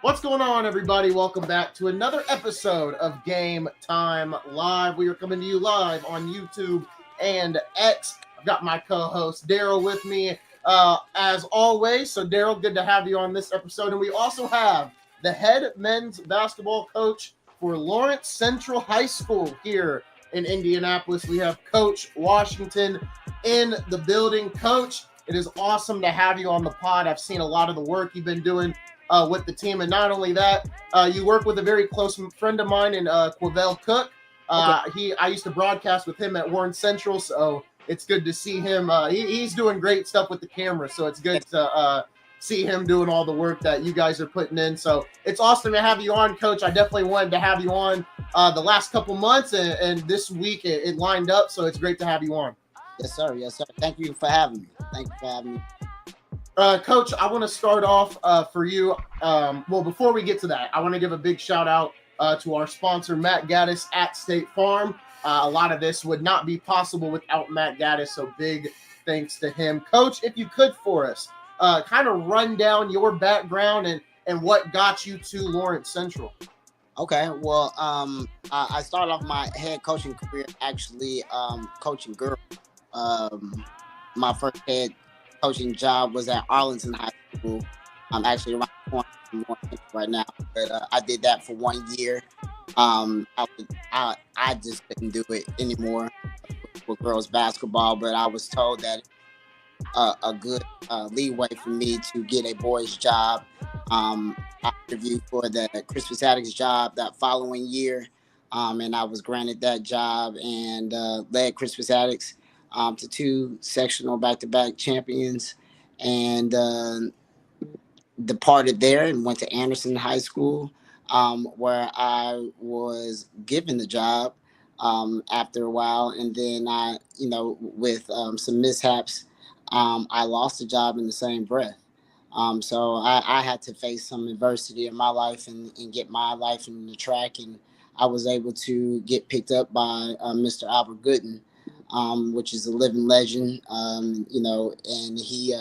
What's going on, everybody? Welcome back to another episode of Game Time Live. We are coming to you live on YouTube and X. I've got my co-host Daryl with me, as always. So, Daryl, good to have you on this episode. And we also have the head men's basketball coach for Lawrence Central High School here in Indianapolis. We have Coach Washington in the building. Coach, it is awesome to have you on the pod. I've seen a lot of the work you've been doing with the team. And not only that, you work with a very close friend of mine in Quavell Cook. I used to broadcast with him at Warren Central, so it's good to see him. He's doing great stuff with the camera, so it's good to see him doing all the work that you guys are putting in. So it's awesome to have you on, Coach. I definitely wanted to have you on the last couple months, and this week it lined up, so it's great to have you on. Yes, sir. Yes, sir. Thank you for having me. Thank you for having me. Coach, I want to start off for you. Well, before we get to that, I want to give a big shout out to our sponsor, Matt Gaddis at State Farm. A lot of this would not be possible without Matt Gaddis, so big thanks to him. Coach, if you could for us, kind of run down your background and what got you to Lawrence Central. Okay. Well, I started off my head coaching career actually coaching girls. My first head coaching job was at Arlington High School. I'm actually around the corner from Lawrence right now, but I did that for 1 year. I just couldn't do it anymore with girls basketball, but I was told that a good leeway for me to get a boys job. I interviewed for the Christmas Addicts job that following year, and I was granted that job and led Christmas Addicts to 2 sectional back-to-back champions, and departed there and went to Anderson High School, where I was given the job after a while, and then with some mishaps, I lost the job in the same breath. So I had to face some adversity in my life and get my life in the track, and I was able to get picked up by Mr. Albert Gooden, which is a living legend, and he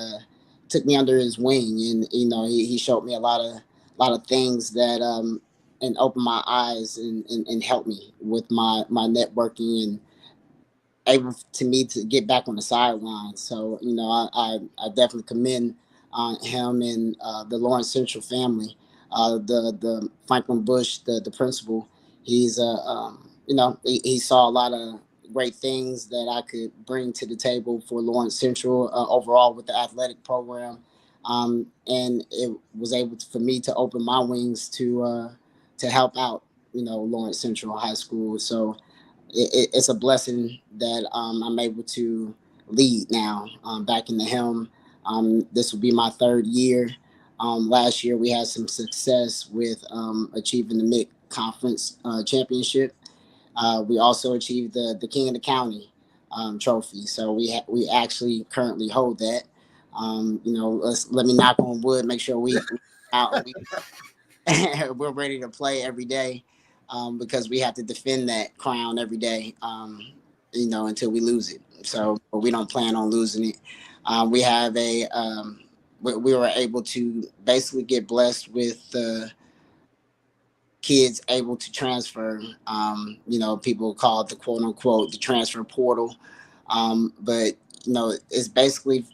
took me under his wing, and he showed me a lot of things that and opened my eyes and helped me with my networking and able to me to get back on the sidelines. So I definitely commend him and the Lawrence Central family, the Franklin Bush, the principal. He's he saw a lot of great things that I could bring to the table for Lawrence Central overall with the athletic program, and it was able for me to open my wings to help out Lawrence Central High School. So it's a blessing that I'm able to lead now back in the helm. This will be my 3rd year. Last year we had some success with achieving the mid conference championship. We also achieved the King of the County trophy. So we actually currently hold that. Let me knock on wood, make sure we out. We're ready to play every day, because we have to defend that crown every day, until we lose it. So we don't plan on losing it. We have we were able to basically get blessed with kids able to transfer. People call it the quote unquote the transfer portal, but it's basically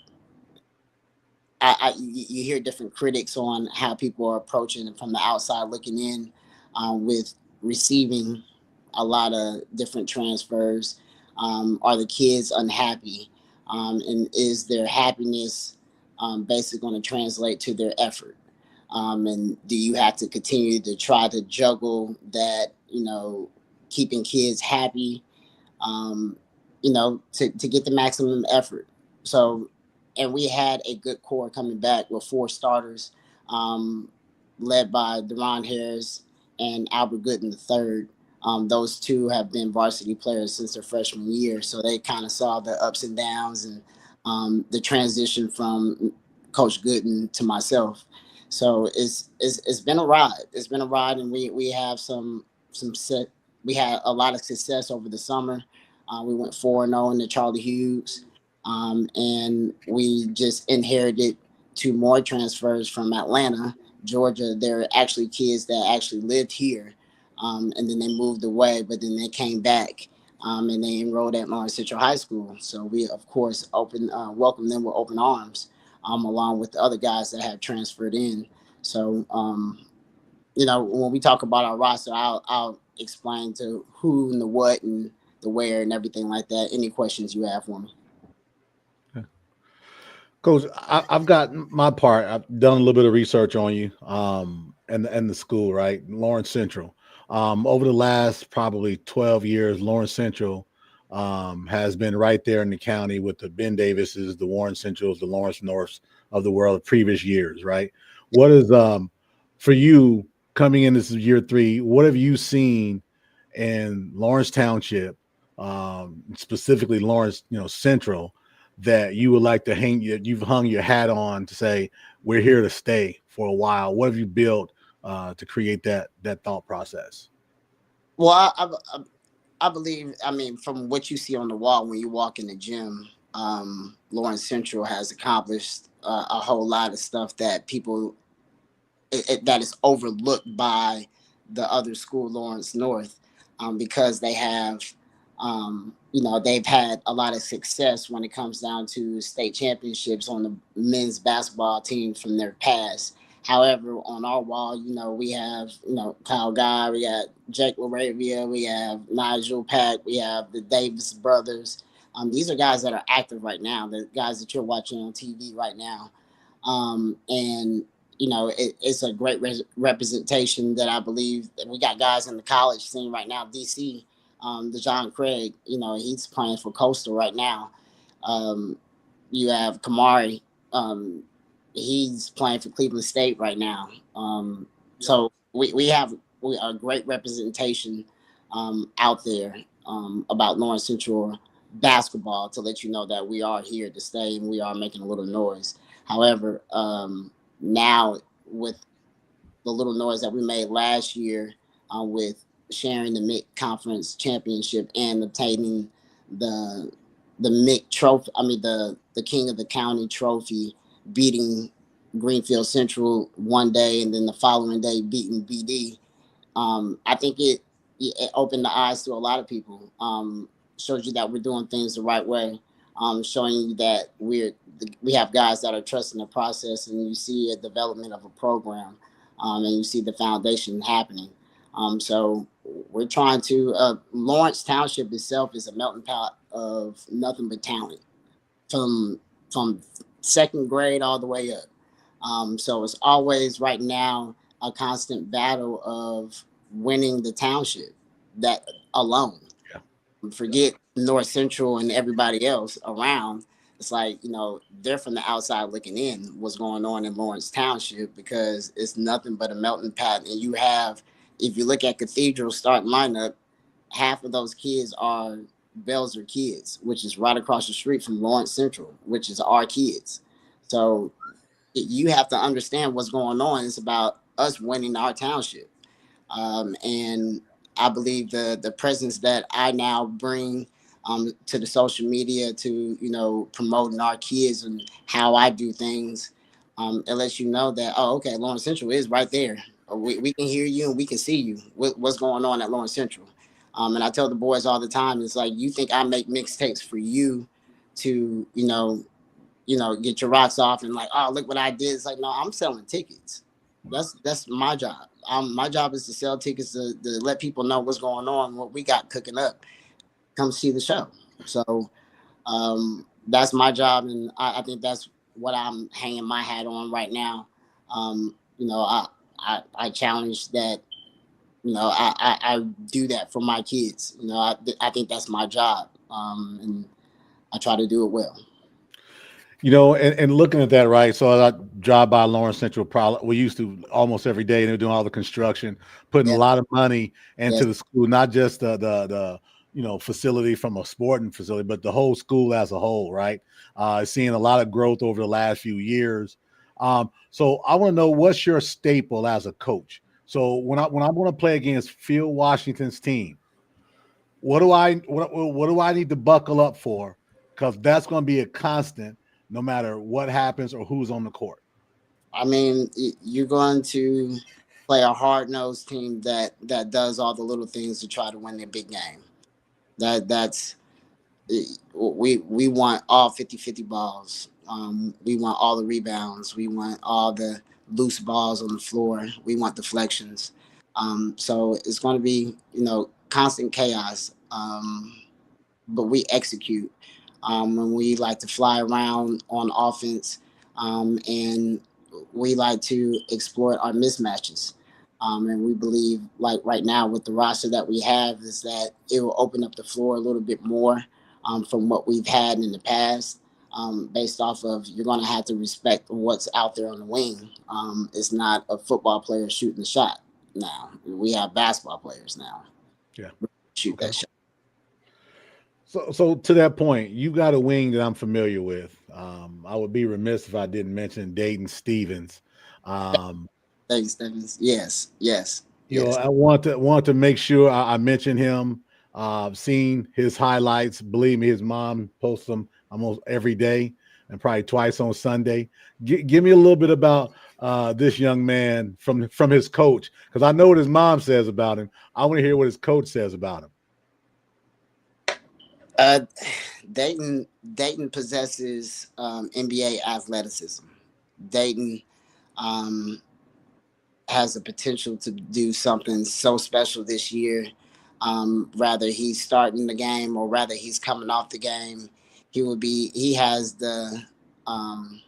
you hear different critics on how people are approaching it from the outside looking in, with receiving a lot of different transfers. Are the kids unhappy? And is their happiness basically going to translate to their effort? And do you have to continue to try to juggle that, keeping kids happy, to get the maximum effort? So, and we had a good core coming back with 4 starters, led by Deron Harris and Albert Gooden III. Those 2 have been varsity players since their freshman year, so they kind of saw the ups and downs and the transition from Coach Gooden to myself. So it's been a ride. It's been a ride, and we have we had a lot of success over the summer. We went 4-0 in the Charlie Hughes. And we just inherited 2 more transfers from Atlanta Georgia. There are actually kids that actually lived here, and then they moved away, but then they came back. And they enrolled at Lawrence Central High School. So we, of course, welcome them with open arms, along with the other guys that have transferred in. So, when we talk about our roster, I'll explain to who and the what and the where and everything like that. Any questions you have for me? Coach, I've got my part. I've done a little bit of research on you, and the school, right, Lawrence Central. Over the last probably 12 years, Lawrence Central has been right there in the county with the Ben Davises, the Warren Centrals, the Lawrence Norths of the world, previous years, right? What is for you coming in this is year three? What have you seen in Lawrence Township, specifically Lawrence, Central, that you would like to you've hung your hat on to say we're here to stay for a while? What have you built to create that thought process? Well, I believe, I mean, from what you see on the wall when you walk in the gym, Lawrence Central has accomplished a whole lot of stuff that that is overlooked by the other school, Lawrence North, because they have, they've had a lot of success when it comes down to state championships on the men's basketball team from their past. However, on our wall, we have, Kyle Guy, we got Jake Laravia, we have Nigel Pack, we have the Davis brothers. These are guys that are active right now, the guys that you're watching on TV right now. And it's a great representation that I believe that we got guys in the college scene right now. DC, the John Craig, he's playing for Coastal right now. Um, you have Kamari, he's playing for Cleveland State right now. Yeah. So we have a great representation out there about Lawrence Central basketball to let you know that we are here to stay and we are making a little noise. However, now with the little noise that we made last year with sharing the MIC conference championship and obtaining the MIC trophy, I mean the King of the County trophy, beating Greenfield Central one day and then the following day beating BD. I think it opened the eyes to a lot of people. Shows you that we're doing things the right way. Showing you that we have guys that are trusting the process, and you see a development of a program, and you see the foundation happening. So we're trying to. Lawrence Township itself is a melting pot of nothing but talent, from second grade all the way up. So it's always right now a constant battle of winning the township that alone. Yeah. Yeah. Forget North Central and everybody else around. It's like, they're from the outside looking in what's going on in Lawrence Township, because it's nothing but a melting pot. And you have, if you look at Cathedral starting lineup, half of those kids are Belzer kids, which is right across the street from Lawrence Central, which is our kids. So you have to understand what's going on. It's about us winning our township. And I believe the presence that I now bring to the social media to promoting our kids and how I do things, it lets you know that, oh, okay, Lawrence Central is right there. We can hear you and we can see you. What's going on at Lawrence Central? And I tell the boys all the time, it's like, you think I make mixtapes for you to get your rocks off and like, oh, look what I did. It's like, no, I'm selling tickets. That's my job. My job is to sell tickets to let people know what's going on, what we got cooking up. Come see the show. So that's my job, and I think that's what I'm hanging my hat on right now. I challenge that. I do that for my kids. I think that's my job, and I try to do it well. And looking at that, right? So I drive by Lawrence Central. Probably we used to almost every day, and they're doing all the construction, putting a Yeah. lot of money into Yes. the school, not just the facility from a sporting facility, but the whole school as a whole, right? Seeing a lot of growth over the last few years. So I want to know, what's your staple as a coach? So when I want to play against Phil Washington's team, what do I need to buckle up for? Because that's going to be a constant, no matter what happens or who's on the court. I mean, you're going to play a hard nosed team that does all the little things to try to win the big game. That's we want all 50-50 balls. We want all the rebounds. We want all the loose balls on the floor. We want deflections. So it's going to be, constant chaos. But we execute. When we like to fly around on offense, and we like to exploit our mismatches. And we believe, like right now, with the roster that we have, is that it will open up the floor a little bit more from what we've had in the past. Based off of, you're going to have to respect what's out there on the wing. It's not a football player shooting the shot now. We have basketball players now Yeah. shoot Okay. that shot. So to that point, you got a wing that I'm familiar with. I would be remiss if I didn't mention Dayton Stevens. Um, Thanks, Stevens. Yes, yes, yes. I want to make sure I mention him. I've seen his highlights. Believe me, his mom posts them almost every day and probably twice on Sunday. Give me a little bit about this young man from his coach, because I know what his mom says about him. I want to hear what his coach says about him. Uh, Dayton possesses NBA athleticism. Dayton um, has the potential to do something so special this year. Rather he's starting the game or rather he's coming off the game, he has um,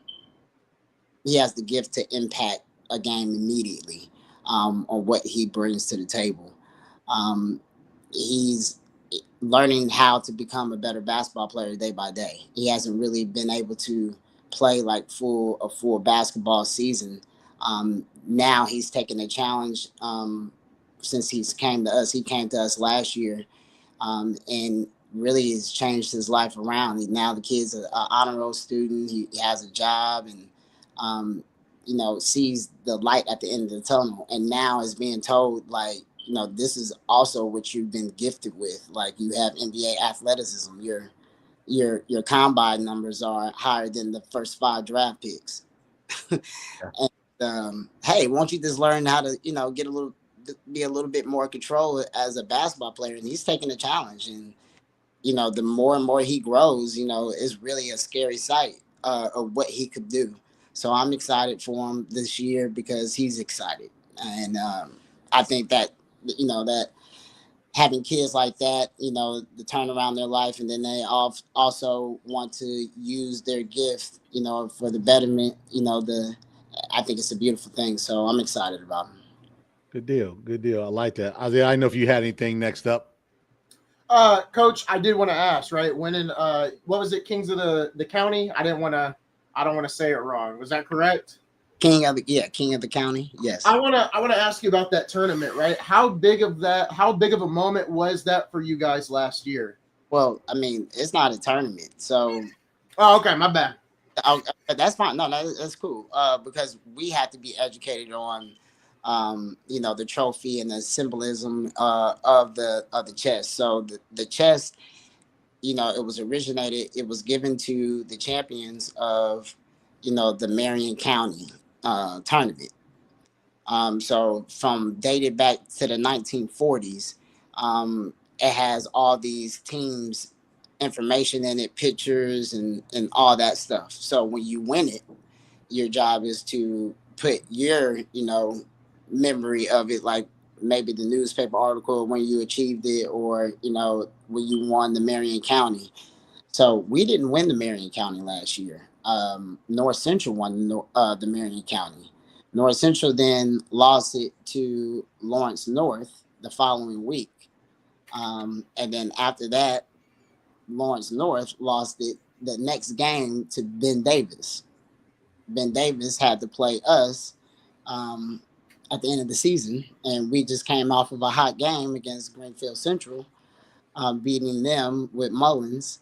the gift to impact a game immediately on what he brings to the table. Um, he's learning how to become a better basketball player day by day. He hasn't really been able to play like a full basketball season. Now he's taken a challenge since he's came to us. He came to us last year, and really has changed his life around. Now the kid's an honor roll student. He has a job and sees the light at the end of the tunnel. And now is being told like, this is also what you've been gifted with. Like you have NBA athleticism. Your combine numbers are higher than the first 5 draft picks. And hey, won't you just learn how to, get a little, be a little bit more control as a basketball player? And he's taking a challenge. And the more and more he grows, it's really a scary sight of what he could do. So I'm excited for him this year because he's excited, and I think that that having kids like that, to turn around their life, and then they also want to use their gift, for the betterment. I think it's a beautiful thing. So I'm excited about him. Good deal. Good deal. I like that. Isaiah, I didn't know if you had anything next up. Coach, I did want to ask, right? When in what was it, Kings of the County? I don't want to say it wrong. Was that correct? King of the county. Yes. I wanna ask you about that tournament, right? How big of a moment was that for you guys last year? Well, I mean, it's not a tournament, so Oh, okay, my bad. that's fine. No, that's cool. Because we had to be educated on, the trophy and the symbolism of the chest. So the chest, it was given to the champions of, the Marion County tournament. So from dated back to the 1940s, it has all these teams information in it, pictures and all that stuff. So when you win it, your job is to put your, memory of it, like maybe the newspaper article when you achieved it, or when you won the Marion County. So we didn't win the Marion County last year. North Central won the Marion County. North Central then lost it to Lawrence North the following week. And then after that, Lawrence North lost it the next game to Ben Davis. Ben Davis had to play us um, at the end of the season, and we just came off of a hot game against Greenfield Central, beating them with Mullins,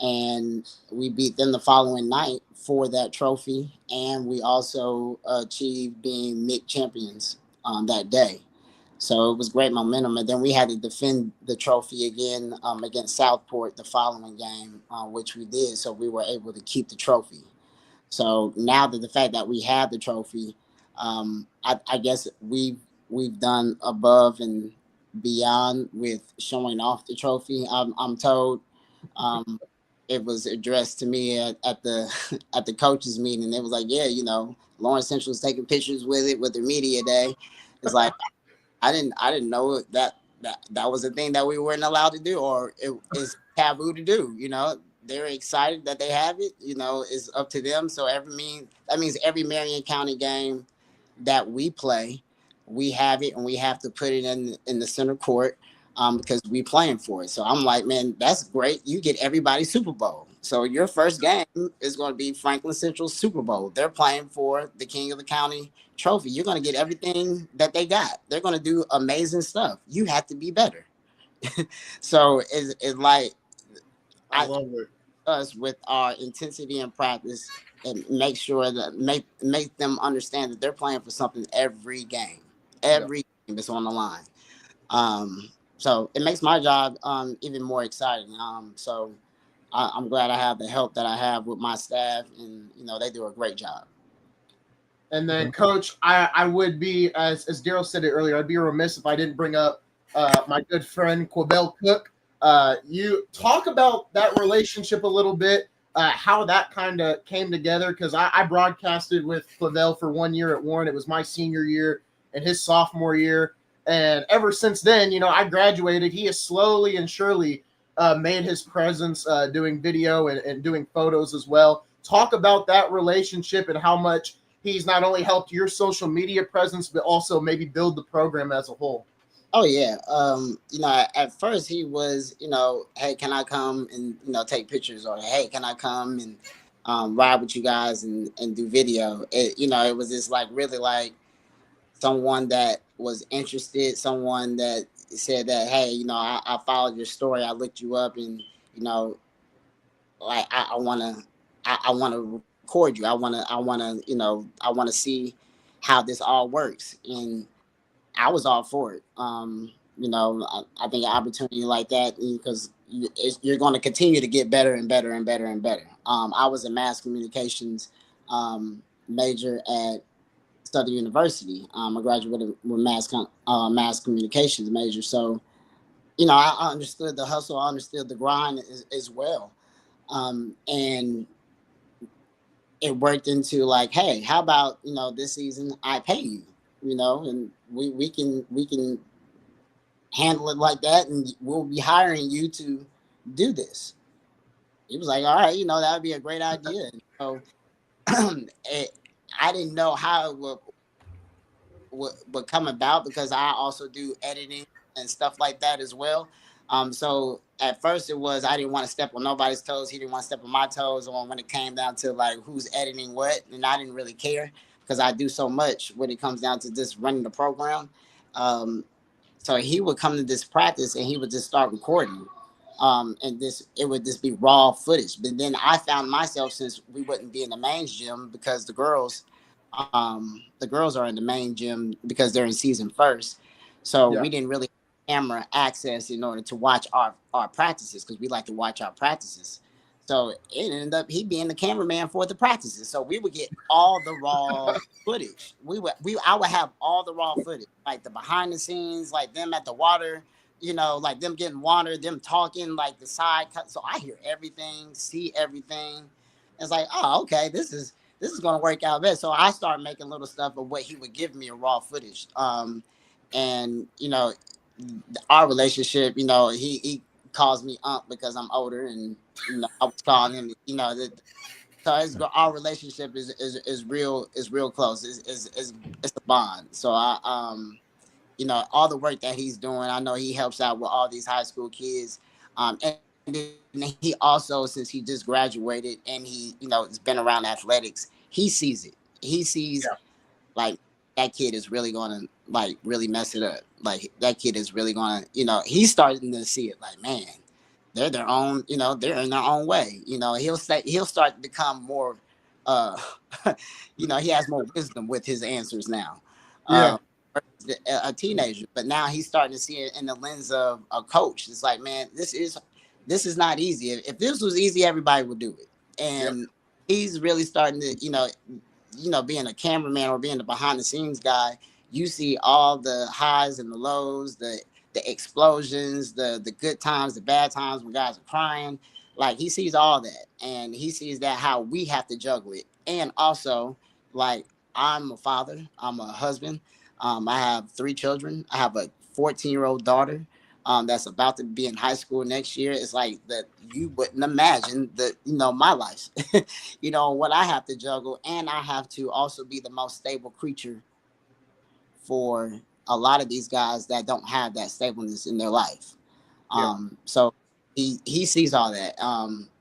and we beat them the following night for that trophy, and we also achieved being MIC champions that day. So it was great momentum, and then we had to defend the trophy again against Southport the following game, which we did. So we were able to keep the trophy. So now that the fact that we have the trophy, I guess we've done above and beyond with showing off the trophy. I'm told. Um, it was addressed to me at the at the coaches meeting. It was like, yeah, Lawrence Central's taking pictures with it with their media day. It's like I didn't know that was a thing that we weren't allowed to do, or it is taboo to do. They're excited that they have it. It's up to them. So that means every Marion County game that we play, we have it, and we have to put it in the center court, because we playing for it. So I'm like, man, that's great. You get everybody Super Bowl. So your first game is going to be Franklin Central Super Bowl. They're playing for the King of the County trophy. You're going to get everything that they got. They're going to do amazing stuff. You have to be better. So it's like I love it. us with our intensity in practice, and make sure that make them understand that they're playing for something every game. Every game is on the line. So it makes my job even more exciting. So I'm glad I have the help that I have with my staff, and they do a great job. And then, Coach, I would be, as Daryl said it earlier, I'd be remiss if I didn't bring up my good friend Quabell Cook. You talk about that relationship a little bit, how that kind of came together, because I broadcasted with Quabell for 1 year at Warren. It was my senior year and his sophomore year. And ever since then, I graduated. He has slowly and surely made his presence doing video and doing photos as well. Talk about that relationship and how much he's not only helped your social media presence, but also maybe build the program as a whole. Oh yeah. At first he was, hey, can I come and take pictures, or hey, can I come and ride with you guys and do video? It was just like really like someone that was interested, someone that said that, hey, I followed your story, I looked you up, and like I want to record you. I want to see how this all works, and I was all for it. I think an opportunity like that, because you're going to continue to get better and better and better and better. I was a mass communications major at Southern University. I graduated with mass communications major. So, I understood the hustle. I understood the grind as well. And it worked into like, hey, how about, this season I pay you, and we can handle it like that, and we'll be hiring you to do this. He was like, all right, that would be a great idea. And so I didn't know how it would come about, because I also do editing and stuff like that as well. So at first it was, I didn't want to step on nobody's toes. He didn't want to step on my toes, or when it came down to like who's editing what, and I didn't really care, because I do so much when it comes down to just running the program. So he would come to this practice and he would just start recording. And it would just be raw footage. But then I found myself, since we wouldn't be in the main gym, because the girls are in the main gym because they're in season first. So we didn't really have camera access in order to watch our practices, because we like to watch our practices. So it ended up he being the cameraman for the practices. So we would get all the raw footage. I would have all the raw footage, like the behind the scenes, like them at the water, like them getting water, them talking, like the side cut. So I hear everything, see everything. It's like, oh, okay, this is going to work out best. So I started making little stuff of what he would give me, a raw footage. And our relationship, he calls me Ump because I'm older, and I was calling him, so our relationship is real close. It's a bond. So all the work that he's doing, I know he helps out with all these high school kids. And then he also, since he just graduated and he, has been around athletics, he sees it. He sees like that kid is really going to like really mess it up. Like that kid is really going to, he's starting to see it like, man, they're their own, they're in their own way. He'll start to become more, he has more wisdom with his answers now. A teenager, but now he's starting to see it in the lens of a coach. It's like, man, this is not easy. If this was easy, everybody would do it. And he's really starting to, being a cameraman or being the behind the scenes guy, you see all the highs and the lows, the explosions, the good times, the bad times when guys are crying. Like he sees all that, and he sees that how we have to juggle it. And also, like I'm a father, I'm a husband. I have 3 children. I have a 14-year-old daughter. That's about to be in high school next year. It's like that you wouldn't imagine that, my life. What I have to juggle, and I have to also be the most stable creature for a lot of these guys that don't have that stableness in their life. Yeah. So he sees all that.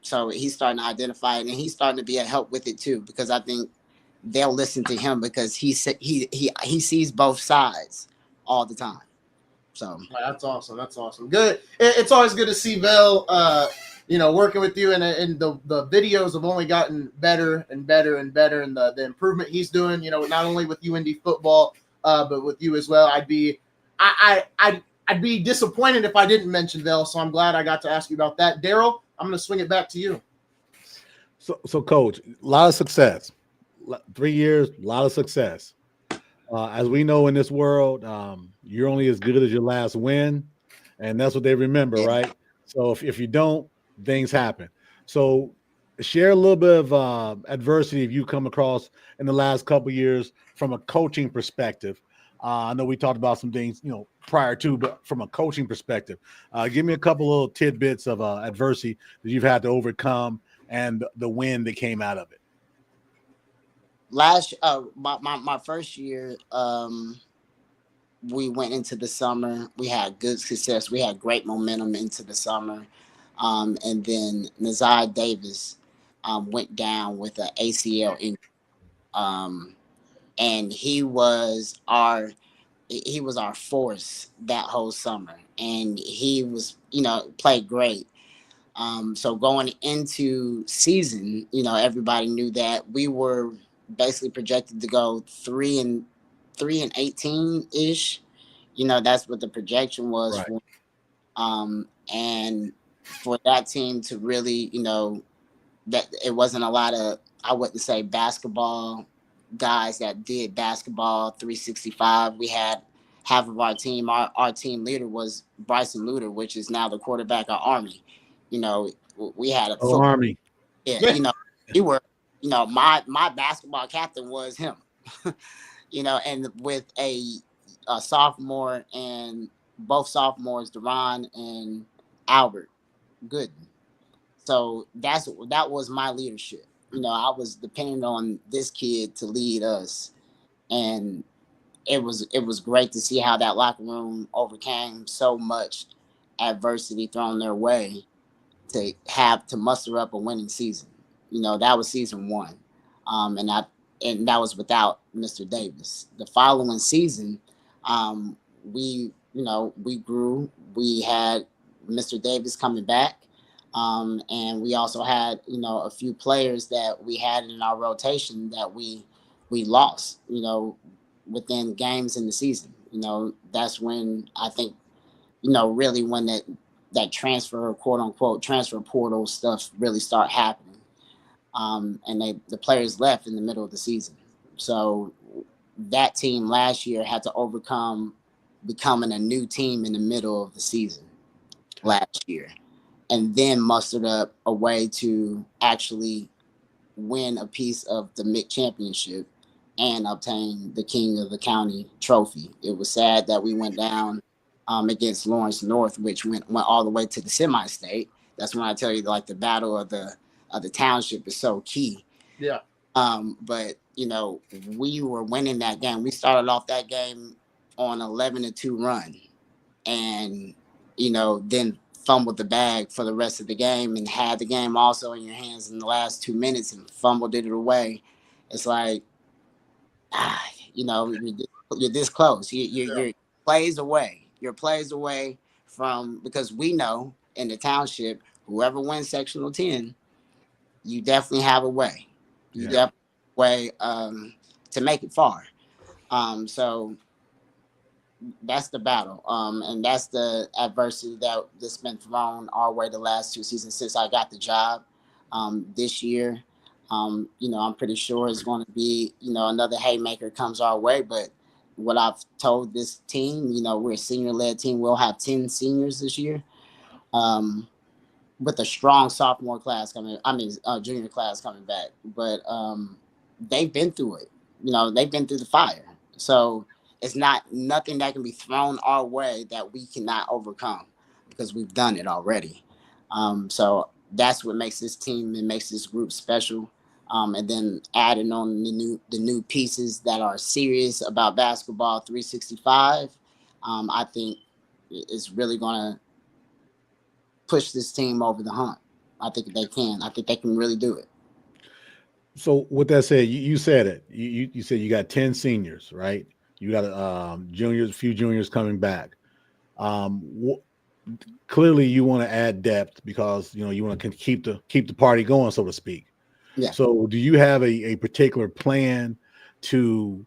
So he's starting to identify it, and he's starting to be a help with it too, because I think they'll listen to him because he sees both sides all the time. So That's awesome. That's awesome. Good. It's always good to see Vel, working with you, and the videos have only gotten better and better and better, and the improvement he's doing. Not only with UND football, but with you as well. I'd be disappointed if I didn't mention Vel, so I'm glad I got to ask you about that. Daryl, I'm going to swing it back to you. So, Coach, a lot of success. 3 years, a lot of success. As we know in this world, you're only as good as your last win, and that's what they remember, yeah. right? So if you don't, things happen. So share a little bit of adversity if you come across in the last couple of years from a coaching perspective. I know we talked about some things, prior to, but from a coaching perspective, give me a couple little tidbits of adversity that you've had to overcome and the win that came out of it. My first year, we went into the summer. We had good success. We had great momentum into the summer. And then Nazai Davis went down with an ACL injury. Um, and he was our force that whole summer. And he was, played great. So going into season, everybody knew that we were basically projected to go 3-18 ish. That's what the projection was Right. for. And for that team to really, that it wasn't a lot of, I wouldn't say basketball guys that did basketball 365. We had half of our team. Our team leader was Bryson Luter, which is now the quarterback of Army. We had a Oh, football. Army. Yeah, Yeah. we were. My basketball captain was him. And with a sophomore and both sophomores, Deron and Albert Gooden. So that was my leadership. I was depending on this kid to lead us, and it was great to see how that locker room overcame so much adversity thrown their way to have to muster up a winning season. That was season one, and that was without Mr. Davis. The following season, we grew. We had Mr. Davis coming back, and we also had a few players that we had in our rotation that we lost. Within games in the season. That's when I think really when that transfer, quote unquote, transfer portal stuff really start happening. And the players left in the middle of the season. So that team last year had to overcome becoming a new team in the middle of the season last year, and then mustered up a way to actually win a piece of the MIC championship and obtain the King of the County trophy. It was sad that we went down against Lawrence North, which went all the way to the semi-state. That's when I tell you, like, the battle of the township is so key. Yeah. But we were winning that game. We started off that game on 11-2 run, and then fumbled the bag for the rest of the game and had the game also in your hands in the last 2 minutes and fumbled it away. It's like, you're this close. You're plays away. You're plays away from, because we know in the township, whoever wins sectional 10, you definitely have a way. You Yeah. definitely have a way to make it far. So that's the battle. And that's the adversity that's been thrown our way the last 2 seasons since I got the job this year. I'm pretty sure it's going to be, another haymaker comes our way. But what I've told this team, we're a senior led team. We'll have 10 seniors this year. Um, with a strong sophomore class coming, junior class coming back. But they've been through it. They've been through the fire. So it's not nothing that can be thrown our way that we cannot overcome because we've done it already. So that's what makes this team and makes this group special. And then adding on the new pieces that are serious about basketball 365, I think it's really gonna push this team over the hump. I think they can. I think they can really do it. So with that said, you said it. You said you got 10 seniors, right? You got juniors, a few juniors coming back. Um, Clearly you want to add depth because you want to keep the party going, so to speak. Yeah. So do you have a particular plan to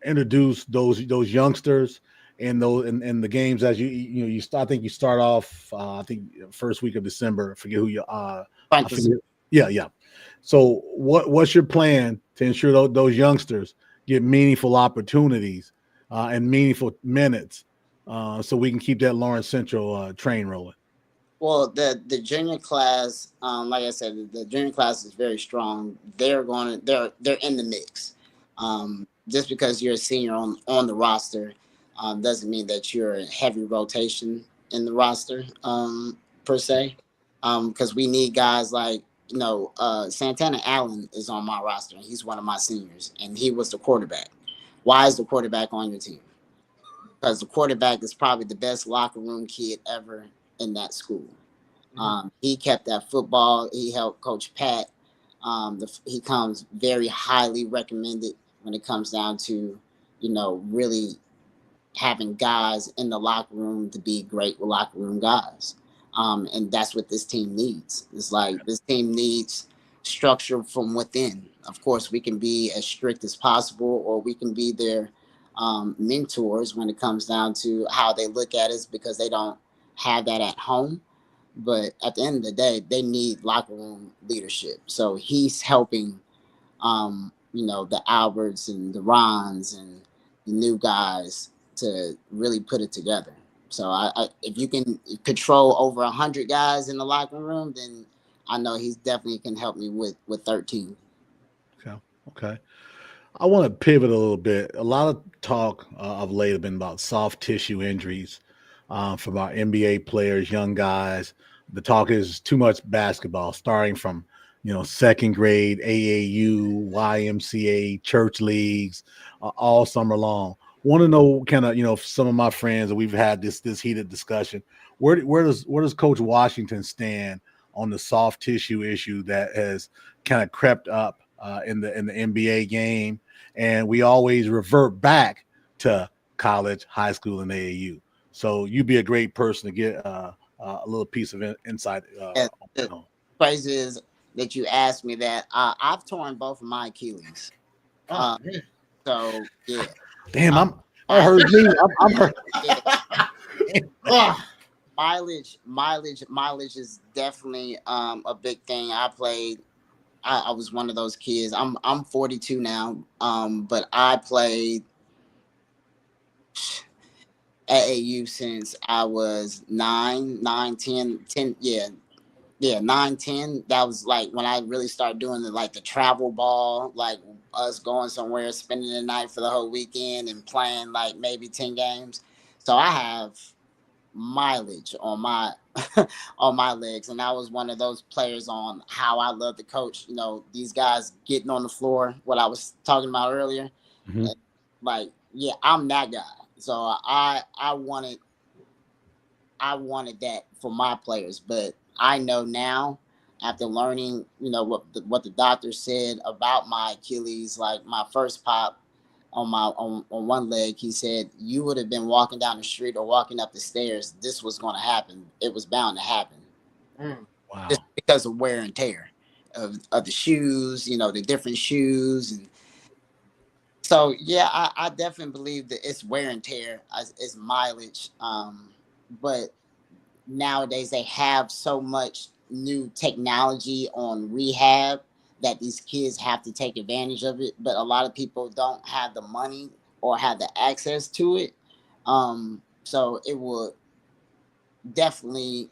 introduce those youngsters in those in the games as you start? I think you start off I think first week of December. I forget who you I forget. Yeah. So what's your plan to ensure those youngsters get meaningful opportunities and meaningful minutes so we can keep that Lawrence Central train rolling? Well, the junior class, like I said, the junior class is very strong. They're in the mix. Just because you're a senior on the roster, doesn't mean that you're a heavy rotation in the roster, per se. Because we need guys like Santana Allen is on my roster, and he's one of my seniors, and he was the quarterback. Why is the quarterback on your team? Because the quarterback is probably the best locker room kid ever in that school. He kept that football. He helped Coach Pat. He comes very highly recommended when it comes down to, really having guys in the locker room to be great locker room guys. And that's what this team needs. It's like this team needs structure from within. Of course, we can be as strict as possible, or we can be their mentors when it comes down to how they look at us because they don't have that at home. But at the end of the day, they need locker room leadership. So he's helping, the Alberts and the Rons and the new guys to really put it together. So if you can control over 100 guys in the locker room, then I know he's definitely can help me with 13. Okay. I want to pivot a little bit. A lot of talk of late have been about soft tissue injuries from our NBA players, young guys. The talk is too much basketball, starting from second grade, AAU, YMCA, church leagues, all summer long. Want to know kind of some of my friends, and we've had this heated discussion. Where does Coach Washington stand on the soft tissue issue that has kind of crept up in the NBA game, and we always revert back to college, high school, and AAU. So you'd be a great person to get a little piece of insight. Yeah, the crazy is that you asked me that. I've torn both of my Achilles. Oh, So yeah. Damn, I heard me. I'm hurt. Yeah. Mileage is definitely a big thing. I was one of those kids. I'm 42 now. But I played AAU since I was 10. Yeah, 9, 10. That was like when I really started doing the travel ball, like us going somewhere, spending the night for the whole weekend and playing like maybe 10 games. So I have mileage on my on my legs, and I was one of those players on how I love to coach. These guys getting on the floor, what I was talking about earlier. Mm-hmm. Like, yeah, I'm that guy. So I wanted that for my players, but I know now after learning, what the doctor said about my Achilles, like my first pop on one leg, he said you would have been walking down the street or walking up the stairs. This was going to happen. It was bound to happen. Wow. Just because of wear and tear of the shoes, the different shoes. And so, yeah, I definitely believe that it's wear and tear, it's mileage. But nowadays they have so much new technology on rehab that these kids have to take advantage of it, but a lot of people don't have the money or have the access to it. So it will definitely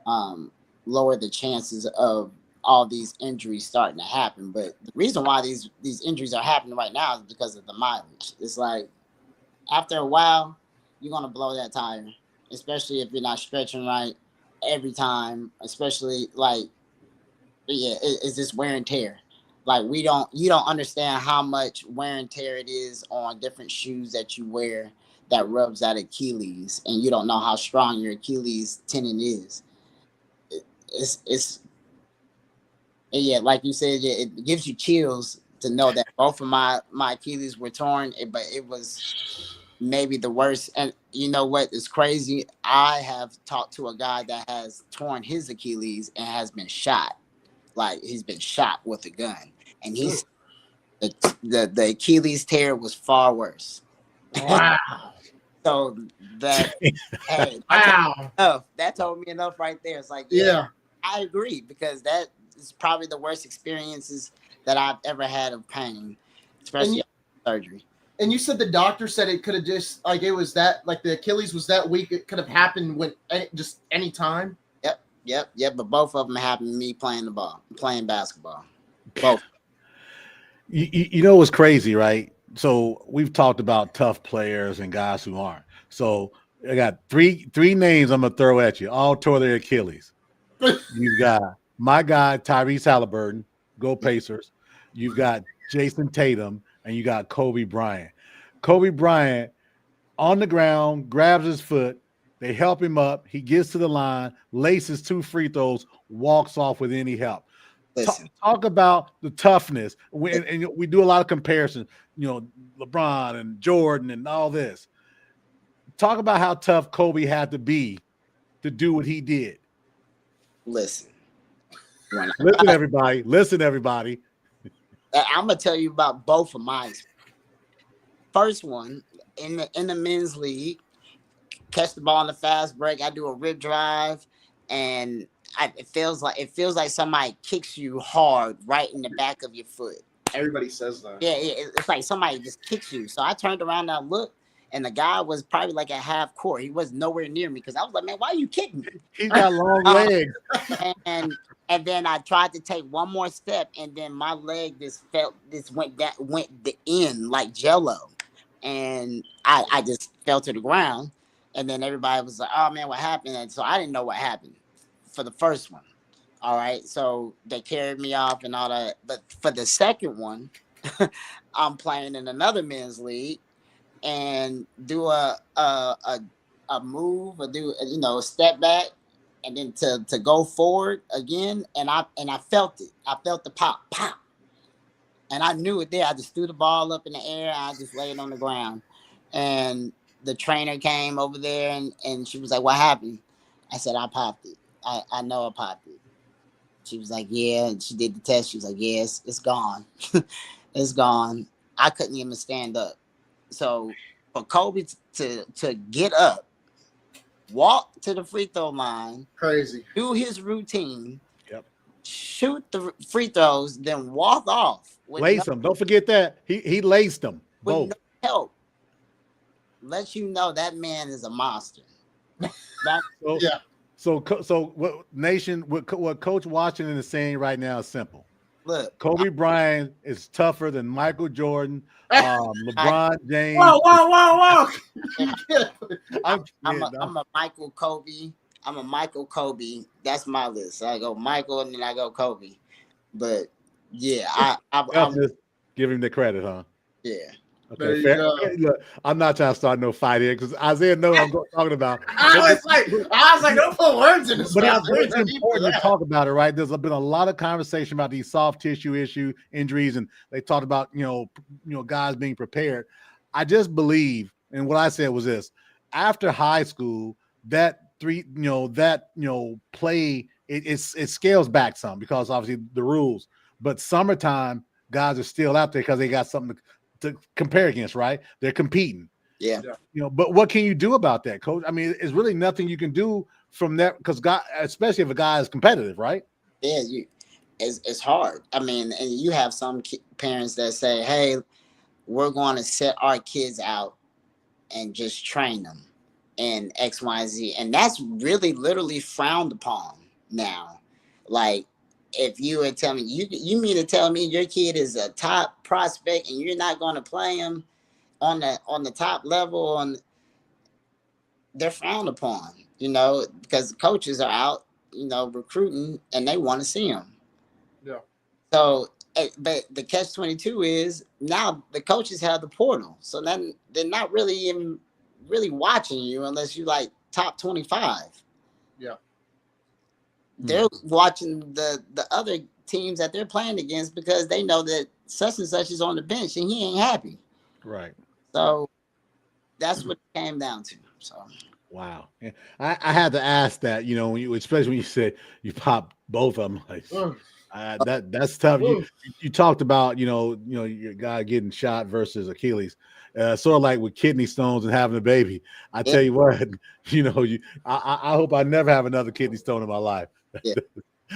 um, lower the chances of all these injuries starting to happen. But the reason why these injuries are happening right now is because of the mileage. It's like after a while, you're gonna blow that tire, especially if you're not stretching right every time. Especially like, yeah, it's this wear and tear. Like you don't understand how much wear and tear it is on different shoes that you wear that rubs that Achilles, and you don't know how strong your Achilles tendon is. It's yeah, like you said, yeah, it gives you chills to know that both of my Achilles were torn, but it was maybe the worst. And you know what is crazy? I have talked to a guy that has torn his Achilles and has been shot. Like he's been shot with a gun, and he's the Achilles tear was far worse. Wow. So that hey, Wow. that told me enough right there. It's like, yeah, Yeah. I agree, because that is probably the worst experiences that I've ever had of pain, especially after surgery. And you said the doctor said it could have just like it was that like the Achilles was that weak. It could have happened when just any time. Yep. But both of them happened to me playing basketball. Both. You know what's crazy, right? So we've talked about tough players and guys who aren't. So I got three names I'm gonna throw at you. All tore their Achilles. You've got my guy Tyrese Halliburton, go Pacers. You've got Jason Tatum, and you got Kobe Bryant. Kobe Bryant on the ground grabs his foot. They help him up. He gets to the line, laces 2 free throws, walks off with any help. Talk about the toughness. And we do a lot of comparisons, LeBron and Jordan and all this. Talk about how tough Kobe had to be to do what he did. Listen, everybody. I'm gonna tell you about both of mine. First one, in the men's league, catch the ball in the fast break. I do a rip drive, and it feels like somebody kicks you hard right in the back of your foot. Everybody says that. Yeah, it's like somebody just kicks you. So I turned around and I looked, and the guy was probably like at half court. He was nowhere near me because I was like, man, why are you kicking me? He's got long legs. And then I tried to take one more step, and then my leg went the end like jello, and I just fell to the ground. And then everybody was like, oh man, what happened? And so I didn't know what happened for the first one. All right, so they carried me off and all that. But for the second one, I'm playing in another men's league and do a move or do a step back and then to go forward again, and I felt it. I felt the pop, and I knew it there. I just threw the ball up in the air. I just laid on the ground, and the trainer came over there and she was like, "What happened?" I said, "I popped it. I know I popped it." She was like, "Yeah." And she did the test. She was like, "Yes, it's gone. It's gone." I couldn't even stand up. So for Kobe to get up, walk to the free throw line, crazy, do his routine, shoot the free throws, then walk off. Lace them. Don't forget that he laced them both. With no help. Let you know that man is a monster. So what nation? What Coach Washington is saying right now is simple. Look, Kobe Bryant is tougher than Michael Jordan, LeBron James. Whoa! I'm a Michael Kobe. I'm a Michael Kobe. That's my list. I go Michael and then I go Kobe. But yeah, I'm just give him the credit, huh? Yeah. Okay, fair. Look, I'm not trying to start no fight here because Isaiah knows what I'm talking about. I was like, don't put words in this. But it's important to talk about it, right? There's been a lot of conversation about these soft tissue injuries, and they talked about guys being prepared. I just believe, and what I said was this: after high school, that play it scales back some because obviously the rules. But summertime, guys are still out there because they got something to compare against, right? They're competing. Yeah. But what can you do about that, Coach? I mean, it's really nothing you can do from that because God, especially if a guy is competitive, right? Yeah, it's hard. I mean, and you have some parents that say, "Hey, we're going to set our kids out and just train them in X, Y, and Z," and that's really literally frowned upon now. Like, if you were telling me, you mean to tell me your kid is a top prospect and you're not going to play him on the top level, and they're frowned upon, because coaches are out, recruiting, and they want to see them. Yeah. So, but the catch 22 is now the coaches have the portal, so then they're not really even really watching you unless you like top 25. Yeah. They're watching the other teams that they're playing against because they know that such and such is on the bench and he ain't happy. Right. So that's what it came down to. So Wow. Yeah. I had to ask that, when you, especially when you said you popped both of them, like Ugh. that's tough. You Ugh. you talked about, your guy getting shot versus Achilles, sort of like with kidney stones and having a baby. I yeah, tell you what, I hope I never have another kidney stone in my life. yeah.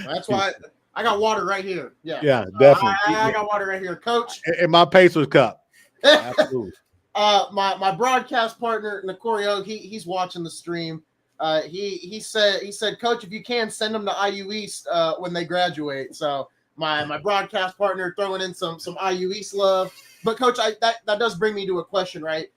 That's why I got water right here. Yeah. Yeah, definitely. I got water right here, Coach. In my Pacers cup. Absolutely. My broadcast partner Nicorio, he's watching the stream. He said, Coach, if you can, send them to IU East when they graduate. So my broadcast partner throwing in some IU East love. But Coach, that does bring me to a question, right?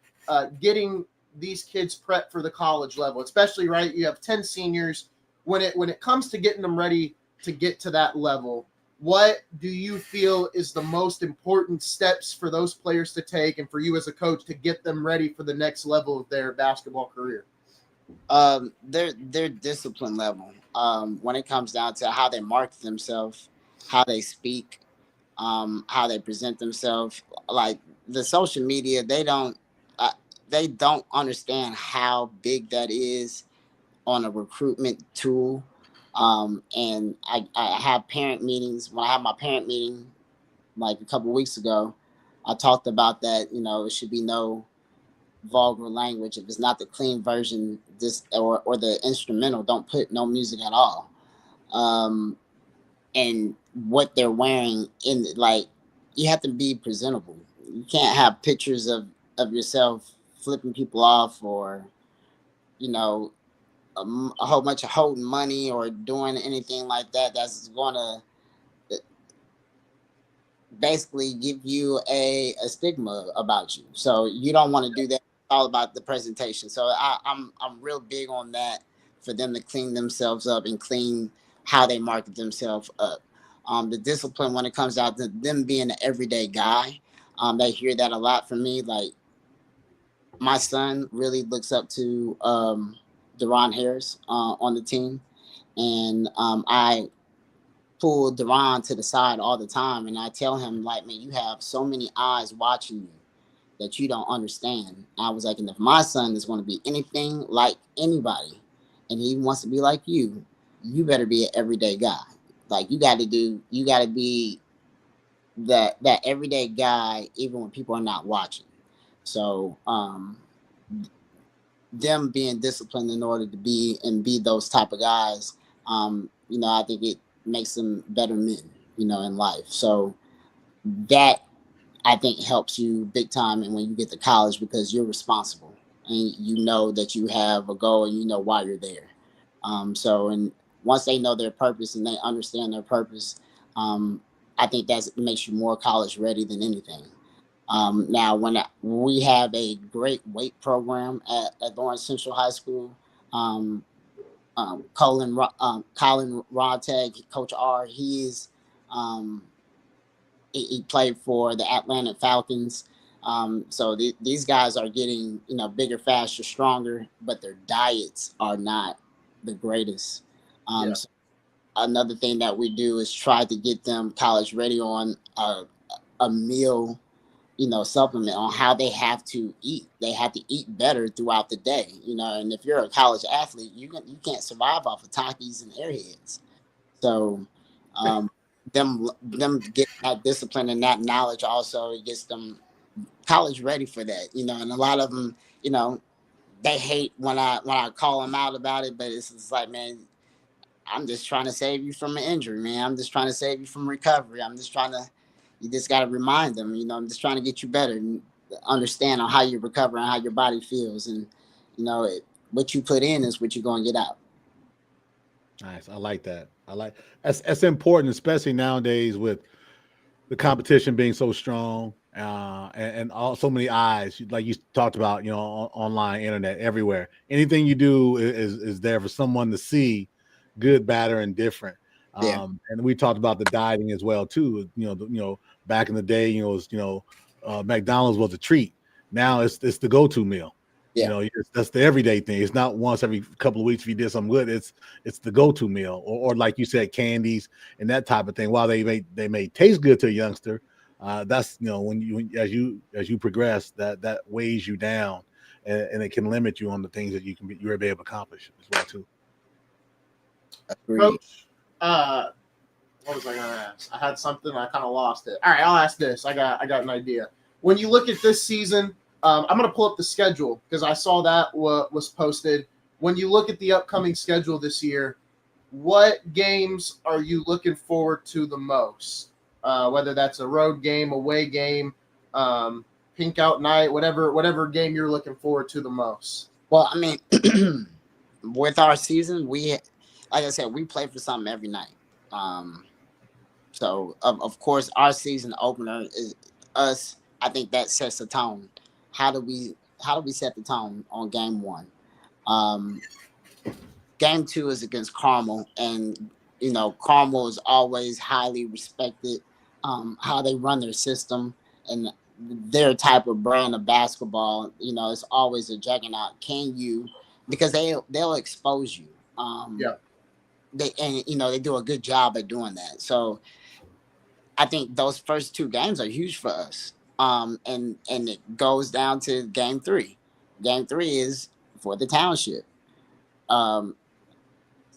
Getting these kids prepped for the college level, especially, right? You have 10 seniors. When it comes to getting them ready to get to that level, what do you feel is the most important steps for those players to take and for you as a coach to get them ready for the next level of their basketball career? Their discipline level. When it comes down to how they market themselves, how they speak, how they present themselves, like the social media, they don't understand how big that is on a recruitment tool. And I have parent meetings. When I have my parent meeting, like a couple weeks ago, I talked about that. It should be no vulgar language. If it's not the clean version, this or the instrumental, don't put no music at all. And what they're wearing like, you have to be presentable. You can't have pictures of yourself flipping people off, or you know a whole bunch of holding money or doing anything like that that's going to basically give you a stigma about you. So you don't want to do that. It's all about the presentation. So I'm real big on that, for them to clean themselves up and clean how they market themselves up. The discipline when it comes out to them being an everyday guy, they hear that a lot from me. Like, my son really looks up to Deron Harris on the team, and I pull Deron to the side all the time, and I tell him, like, man, you have so many eyes watching you that you don't understand. I was like, and if my son is going to be anything like anybody, and he wants to be like you better be an everyday guy. Like, you got to be that everyday guy, even when people are not watching. So, them being disciplined in order to be those type of guys, I think it makes them better men, in life. So that, I think, helps you big time. And when you get to college, because you're responsible and you know that you have a goal and you know why you're there. And once they know their purpose and they understand their purpose, I think that makes you more college ready than anything. Now, when we have a great weight program at Lawrence Central High School, um, Colin Rodtag, Coach R, um, he played for the Atlanta Falcons. So these guys are getting, bigger, faster, stronger, but their diets are not the greatest. Yeah. So another thing that we do is try to get them college ready on a meal, supplement on how they have to eat. They have to eat better throughout the day, and if you're a college athlete, you can't survive off of Takis and Airheads. So, them getting that discipline and that knowledge also gets them college ready for that, and a lot of them, they hate when I call them out about it, but it's just like, man, I'm just trying to save you from an injury, man. I'm just trying to save you from recovery. I'm just trying to, you just got to remind them, I'm just trying to get you better and understand on how you recover and how your body feels. And, what you put in is what you're going to get out. Nice. I like that. That's important, especially nowadays with the competition being so strong, and all so many eyes, like you talked about, online, internet, everywhere. Anything you do is there for someone to see, good, bad, or indifferent. Yeah. And we talked about the dieting as well too. Back in the day, McDonald's was a treat. Now it's the go-to meal. Yeah. That's the everyday thing. It's not once every couple of weeks if you did something good. It's the go-to meal, or like you said, candies and that type of thing. While they may taste good to a youngster, that's as you progress, that weighs you down, and it can limit you on the things that you're able to accomplish as well too. Agreed. Coach, what was I gonna ask? I had something, I kind of lost it. All right, I'll ask this. I got an idea. When you look at this season, I'm gonna pull up the schedule because I saw that was posted. When you look at the upcoming schedule this year, what games are you looking forward to the most? Whether that's a road game, away game, pink out night, whatever game you're looking forward to the most. Well, I mean, with our season, like I said, we play for something every night. So of course, our season opener is us. I think that sets the tone. How do we set the tone on game one? Um, Game two is against Carmel, and Carmel is always highly respected. How they run their system and their type of brand of basketball, it's always a juggernaut. Can you? Because they'll expose you. Yeah. They do a good job at doing that. So I think those first two games are huge for us. And it goes down to game three. Game three is for the township. Um,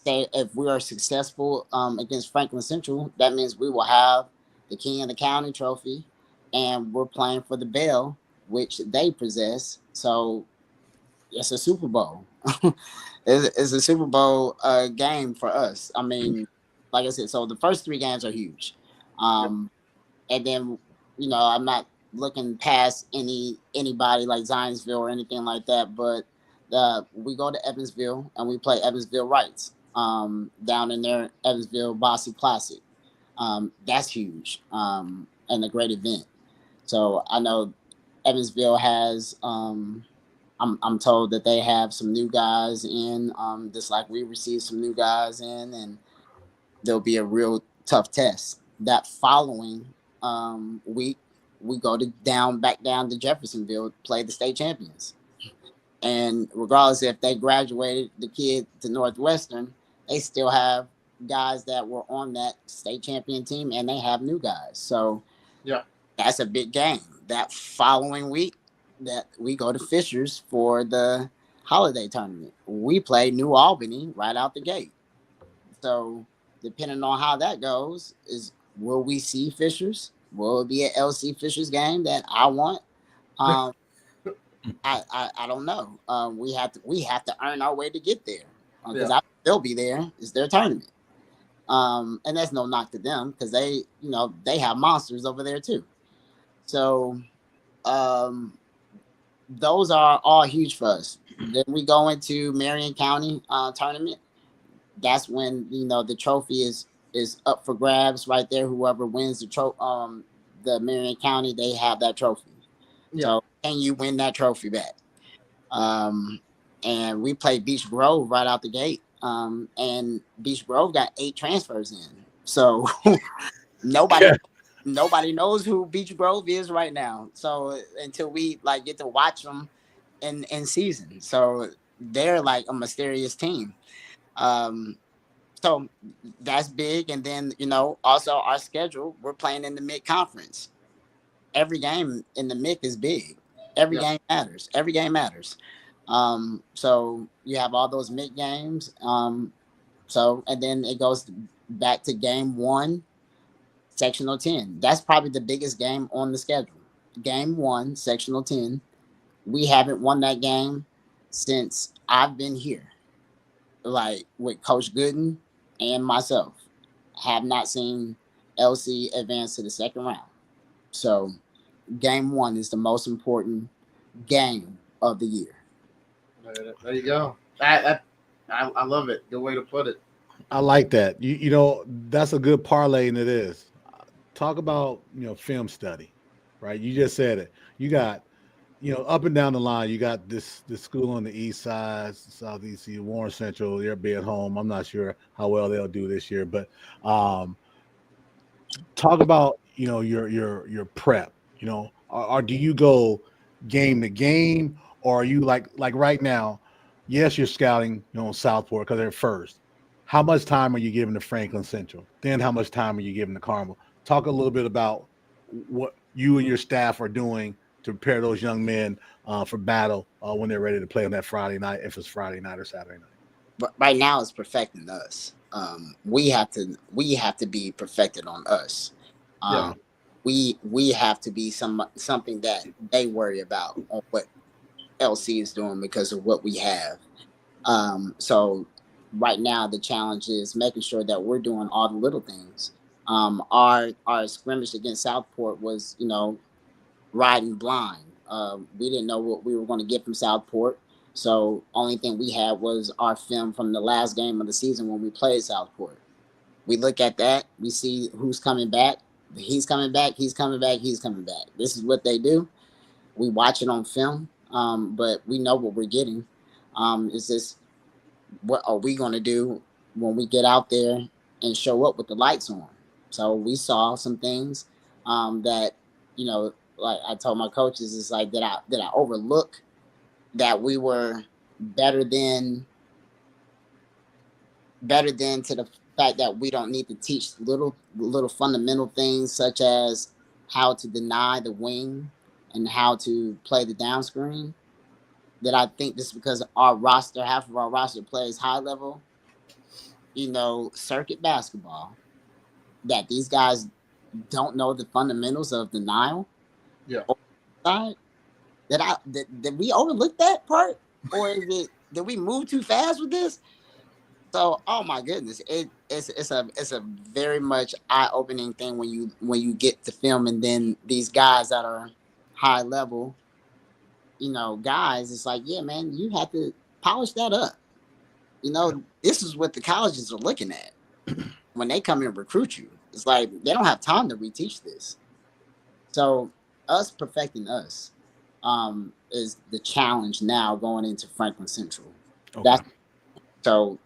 Say if we are successful against Franklin Central, that means we will have the King of the County trophy, and we're playing for the Bell, which they possess. So it's a Super Bowl. It's a Super Bowl game for us. I mean, like I said, so the first three games are huge. And then I'm not looking past anybody like Zionsville or anything like that, but we go to Evansville and we play Evansville Rights down in there, Evansville Bossy Classic. That's huge and a great event. So I know Evansville has. I'm told that they have some new guys in, just like we received some new guys in, and there'll be a real tough test. That following week, we go back down to Jeffersonville, play the state champions. And regardless if they graduated the kid to Northwestern, they still have guys that were on that state champion team, and they have new guys. So Yeah. that's a big game. That following week, that we go to Fishers for the holiday tournament. We play New Albany right out the gate. So depending on how that goes, will we see Fishers? Will it be an LC Fishers game that I want? Um, I don't know. We have to earn our way to get there because they'll be there. It's their tournament, and that's no knock to them because they have monsters over there too. So those are all huge for us. Then we go into Marion County tournament. That's when the trophy is up for grabs right there. Whoever wins the Marion County, they have that trophy. Yeah. So can you win that trophy back? And we played Beach Grove right out the gate. And Beach Grove got 8 transfers in. So nobody knows who Beach Grove is right now. So until we get to watch them in season. So they're like a mysterious team. So that's big. And then, also our schedule, we're playing in the mid-conference. Every game in the MIC is big. Every game matters. Every game matters. So you have all those MIC games. And then it goes back to game 1, sectional 10. That's probably the biggest game on the schedule. Game 1, sectional 10. We haven't won that game since I've been here, like with Coach Gooden and myself, have not seen LC advance to the second round. So game one is the most important game of the year. There you go. I love it. Good way to put it. I like that. You know, that's a good parlay into this. Talk about, film study, right? You just said it. You got, up and down the line, you got this school on the east side, southeast, Warren Central. They'll be at home. I'm not sure how well they'll do this year, but talk about, your prep. Or do you go game to game, or are you like right now? Yes, you're scouting, Southport because they're first. How much time are you giving to Franklin Central? Then how much time are you giving to Carmel? Talk a little bit about what you and your staff are doing to prepare those young men for battle when they're ready to play on that Friday night, if it's Friday night or Saturday night. But right now, it's perfecting us. We have to be perfected on us. Yeah. We have to be something that they worry about on what LC is doing because of what we have. So right now the challenge is making sure that we're doing all the little things. Our scrimmage against Southport was, riding blind. We didn't know what we were going to get from Southport. So only thing we had was our film from the last game of the season when we played Southport. We look at that, we see who's coming back. He's coming back, he's coming back, he's coming back. This is what they do. We watch it on film, but we know what we're getting. It's just, what are we going to do when we get out there and show up with the lights on? So we saw some things that, like I told my coaches, it's like, did I overlook that we were better than to the fact that we don't need to teach little fundamental things such as how to deny the wing and how to play the down screen. That I think just because half of our roster plays high level, circuit basketball, that these guys don't know the fundamentals of denial. Yeah. Side, did we overlook that part, or did we move too fast with this? So, oh my goodness, it's a very much eye-opening thing when you get to film, and then these guys that are high level, guys, it's like, yeah, man, you have to polish that up. This is what the colleges are looking at when they come and recruit you. It's like they don't have time to reteach this. So us perfecting us is the challenge now going into Franklin Central. Okay. So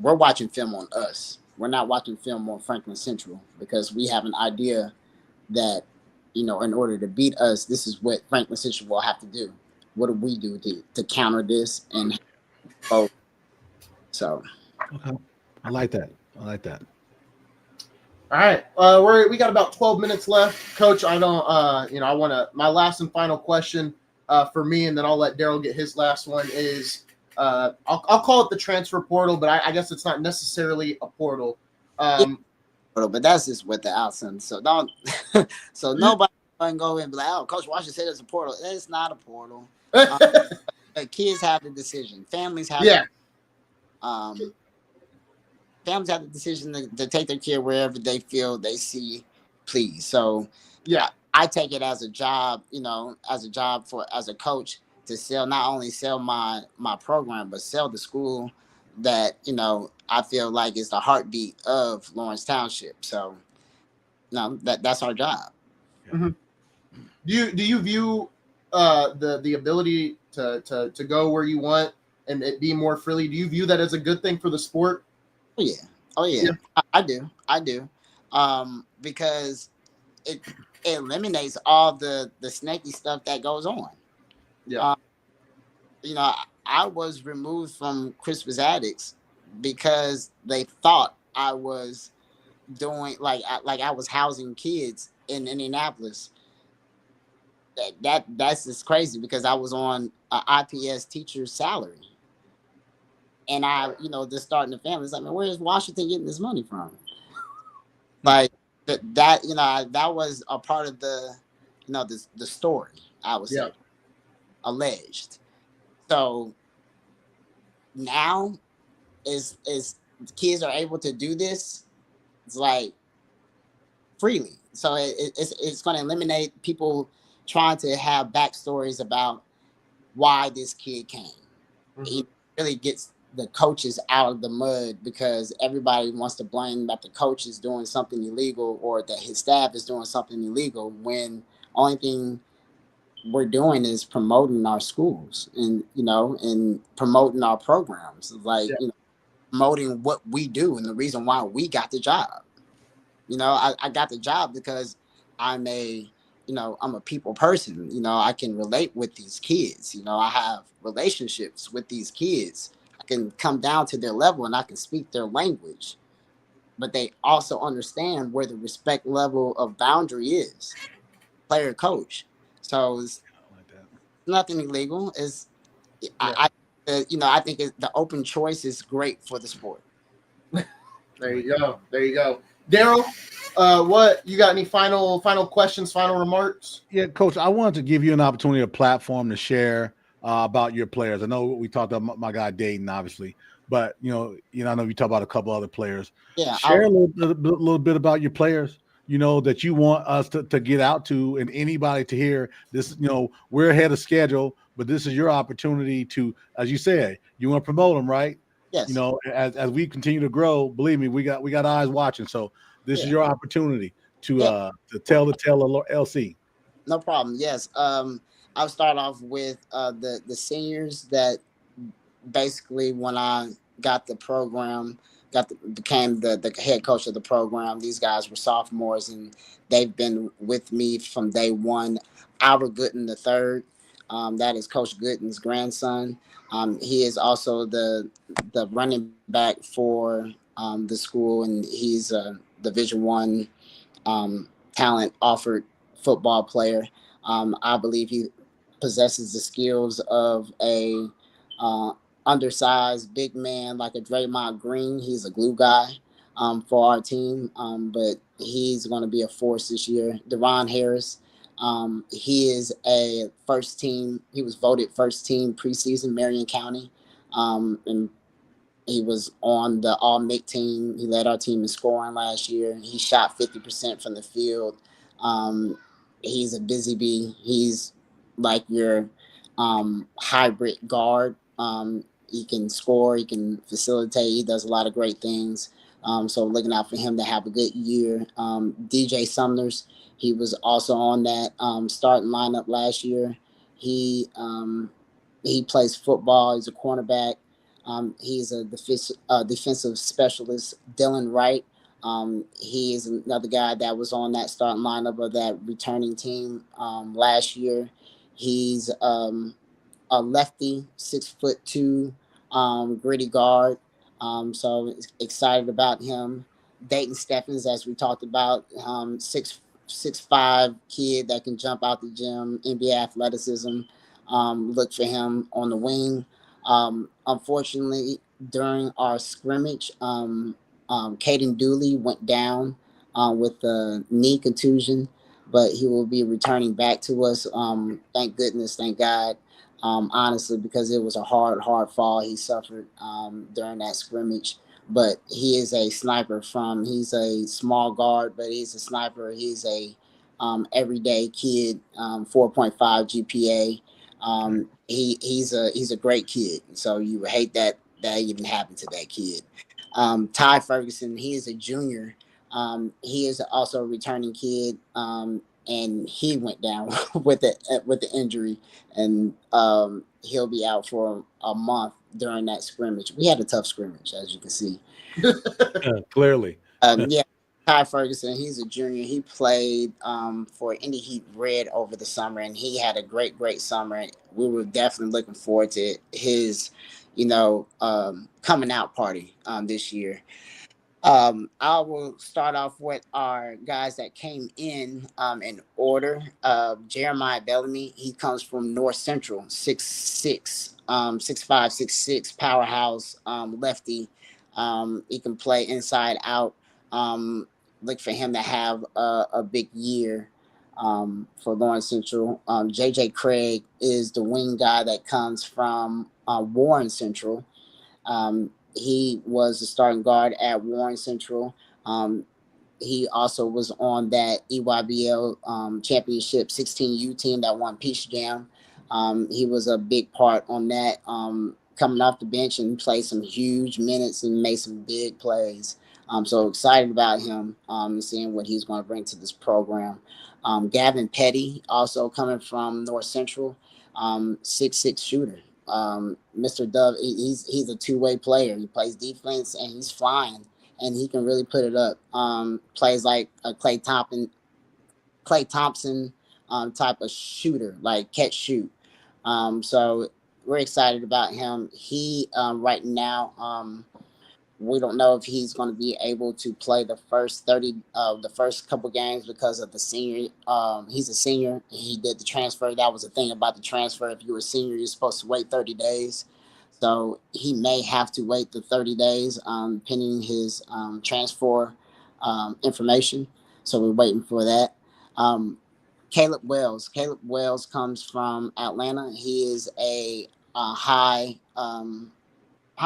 we're watching film on us. We're not watching film on Franklin Central because we have an idea that, in order to beat us, this is what Franklin Central will have to do. What do we do to counter this? And so, okay, I like that. All right, we got about 12 minutes left, Coach. I don't, I want to. My last and final question for me, and then I'll let Daryl get his last one. Is I'll call it the transfer portal, but I guess it's not necessarily a portal. But that's just what the outside. So don't. So nobody can go in and be like, "Oh, Coach Washington said it's a portal." It's not a portal. Kids have the decision. Families have. Yeah. Families have the decision to take their kid wherever they feel they see please. So yeah, I take it as a job, as a coach to not only sell my program, but sell the school that, I feel like is the heartbeat of Lawrence Township. So that's our job. Mm-hmm. Do you view the ability to go where you want and it be more freely? Do you view that as a good thing for the sport? Oh yeah. I do. Because it eliminates all the snaky stuff that goes on. Yeah. I was removed from Crispus Addicts because they thought I was doing like I was housing kids in Indianapolis. That's just crazy because I was on an IPS teacher's salary. And just starting a family. It's like, man, where is Washington getting this money from? Like that was a part of the story. I was alleged. So now is kids are able to do this. It's like freely. So it's going to eliminate people trying to have backstories about why this kid came. Mm-hmm. He really gets the coaches out of the mud because everybody wants to blame that the coach is doing something illegal or that his staff is doing something illegal when only thing we're doing is promoting our schools and and promoting our programs, like Yeah. promoting what we do and the reason why we got the job. I got the job because I'm a, I'm a people person. I can relate with these kids. I have relationships with these kids. I can come down to their level and I can speak their language. But they also understand where the respect level of boundary is, player coach. So it's Like that. nothing illegal. It's Yeah. I think the open choice is great for the sport. There Like you go. There you go. Daryl, what you got? Any final questions? Final remarks? Yeah, coach, I wanted to give you an opportunity, a platform to share about your players. I know we talked about my guy Dayton, obviously, but I know you talk about a couple other players. Yeah, Share a little bit about your players. That you want us to get out to, and anybody to hear this. We're ahead of schedule, but this is your opportunity to, as you said, you want to promote them, right? yes, As we continue to grow, believe me, we got eyes watching. So this is yeah, your opportunity yeah. to tell the tale of LC. No problem. Yes. I'll start off with the seniors that basically when I got the program, became the head coach of the program. These guys were sophomores and they've been with me from day one. Albert Gooden the third, that is Coach Gooden's grandson. He is also the running back for the school, and he's a Division One talent offered football player. I believe he possesses the skills of a uh, undersized big man like a Draymond Green. He's a glue guy for our team, but he's going to be a force this year. Deron Harris, he is a first team. He was voted first team preseason Marion County, and he was on the All Mick team. He led our team in scoring last year. He shot 50% from the field. Um, he's a busy bee. He's like your hybrid guard. He can score. He can facilitate. He does a lot of great things. So looking out for him to have a good year. DJ Sumners, he was also on that starting lineup last year. He he plays football. He's a cornerback. He's a defensive specialist. Dylan Wright. He is another guy that was on that starting lineup of that returning team last year. He's a lefty, 6'2", gritty guard. So excited about him. Dayton Stephens, as we talked about, 6'5" kid that can jump out the gym, NBA athleticism. Look for him on the wing. Unfortunately, during our scrimmage, Caden Dooley went down with a knee contusion, but he will be returning back to us. Thank goodness, thank God. Honestly, because it was a hard fall he suffered during that scrimmage. But he is a sniper he's a small guard, but he's a sniper. He's a everyday kid, 4.5 GPA. He's a great kid. So you would hate that even happened to that kid. Ty Ferguson, he is a junior. He is also a returning kid, and he went down with the injury, and he'll be out for a month during that scrimmage. We had a tough scrimmage, as you can see. Clearly. Yeah, Ty Ferguson, he's a junior. He played for Indy Heat Red over the summer, and he had a great summer. We were definitely looking forward to his, coming out party this year. I will start off with our guys that came in order. Jeremiah Bellamy, he comes from North Central, 6'6", 6'5", 6'6", powerhouse, lefty. He can play inside out. Um, Look for him to have a big year for Lawrence Central. JJ Craig is the wing guy that comes from Warren Central. He was the starting guard at Warren Central. He also was on that EYBL championship 16U team that won Peach Jam. He was a big part on that, coming off the bench and played some huge minutes and made some big plays. So excited about him, seeing what he's going to bring to this program. Gavin Petty, also coming from North Central, 6'6" shooter. Mr. Dove, he's a two-way player. He plays defense and he's flying, and he can really put it up. Plays like a Clay Thompson type of shooter, like catch shoot. So we're excited about him. He right now, we don't know if he's going to be able to play the first couple games because of the senior. He's a senior. He did the transfer. That was the thing about the transfer. If you were a senior, you're supposed to wait 30 days. So he may have to wait the 30 days, pending his transfer information. So we're waiting for that. Caleb Wells. Caleb Wells comes from Atlanta. He is a high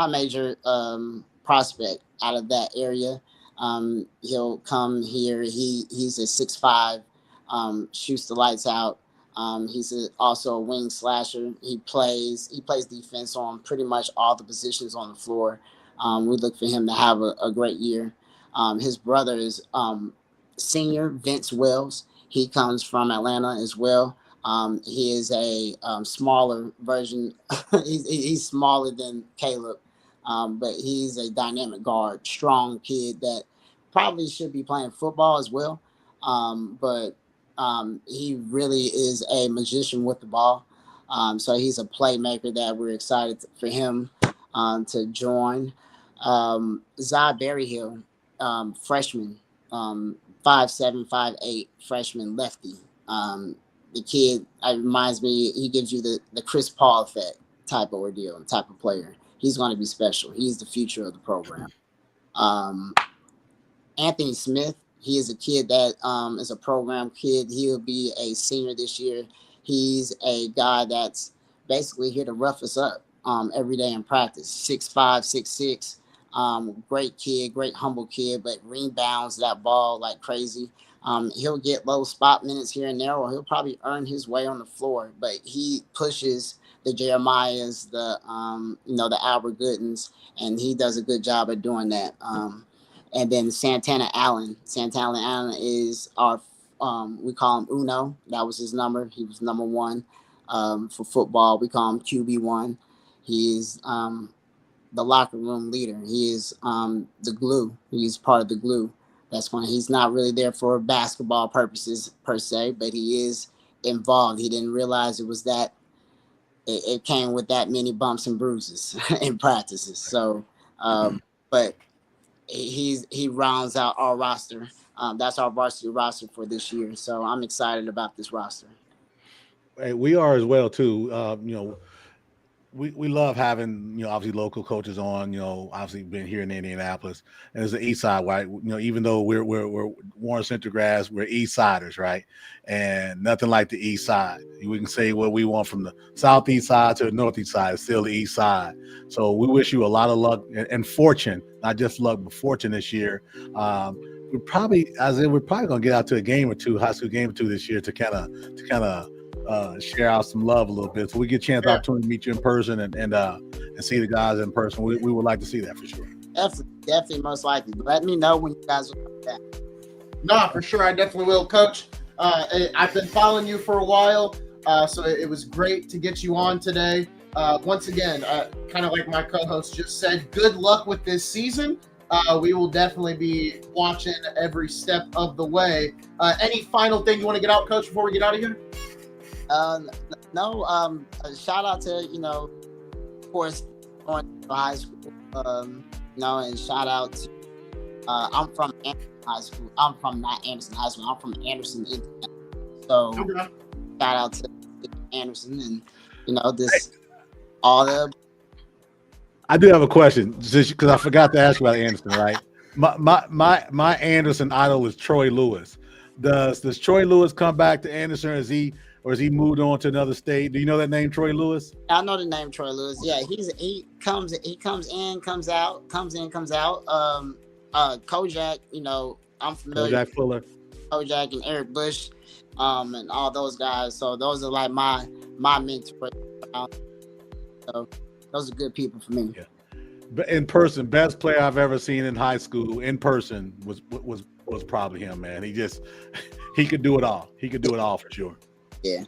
major prospect out of that area. He'll come here. He's a 6'5", shoots the lights out. He's also a wing slasher. He plays defense on pretty much all the positions on the floor. We look for him to have a great year. His brother is senior Vince Wells. He comes from Atlanta as well. He is a smaller version. he's smaller than Caleb, but he's a dynamic guard, strong kid that probably should be playing football as well. But he really is a magician with the ball. So he's a playmaker that we're excited for him to join. Zai Berryhill, freshman, 5'7", 5'8", freshman lefty. The kid reminds me, he gives you the Chris Paul effect type of ordeal, type of player. He's going to be special. He's the future of the program. Anthony Smith, he is a kid that is a program kid. He'll be a senior this year. He's a guy that's basically here to rough us up every day in practice. 6'5", 6'6". Great kid, great humble kid, but rebounds that ball like crazy. He'll get low spot minutes here and there, or he'll probably earn his way on the floor. But he pushes the Jeremiahs, the Albert Goodens, and he does a good job of doing that. And then Santana Allen. Santana Allen is our we call him Uno. That was his number. He was number one for football. We call him QB1. He is the locker room leader. He is the glue. He's part of the glue. He's not really there for basketball purposes per se, but he is involved. He didn't realize it was that it came with that many bumps and bruises in practices. So, but he rounds out our roster. That's our varsity roster for this year. So I'm excited about this roster. Hey, we are as well too. We love having, obviously local coaches on, obviously been here in Indianapolis, and it's the East Side, right? Even though we're Warren Central grads, we're East Siders, right? And nothing like the East Side. We can say what we want from the Southeast side to the Northeast side. It's still the East Side. So we wish you a lot of luck and fortune, not just luck, but fortune this year. We're probably gonna get out to a game or two, high school game or two this year to kind of share out some love a little bit, so we get a chance opportunity to meet you in person and see the guys in person. We would like to see that for sure. Definitely, most likely. Let me know when you guys will come back. No, for sure, I definitely will, Coach. I've been following you for a while, so it was great to get you on today. Once again, kind of like my co-host just said, good luck with this season. We will definitely be watching every step of the way. Any final thing you want to get out, Coach, before we get out of here? No. Shout out to, of course, going to high school. And shout out to I'm from Anderson High School. I'm from not Anderson High School. I'm from Anderson, Indiana. So shout out to Anderson and all the. I do have a question, because I forgot to ask you about Anderson. Right, my Anderson idol is Troy Lewis. Does Troy Lewis come back to Anderson? Is he or has he moved on to another state? Do you know that name, Troy Lewis? I know the name Troy Lewis. Yeah, he comes in, comes out, comes in, comes out. Kojak, I'm familiar Jack Fuller. with Kojak and Eric Bush, and all those guys. So those are like my mentors. So those are good people for me. Yeah. But in person, best player I've ever seen in high school in person was probably him, man. He could do it all. He could do it all for sure. Yeah.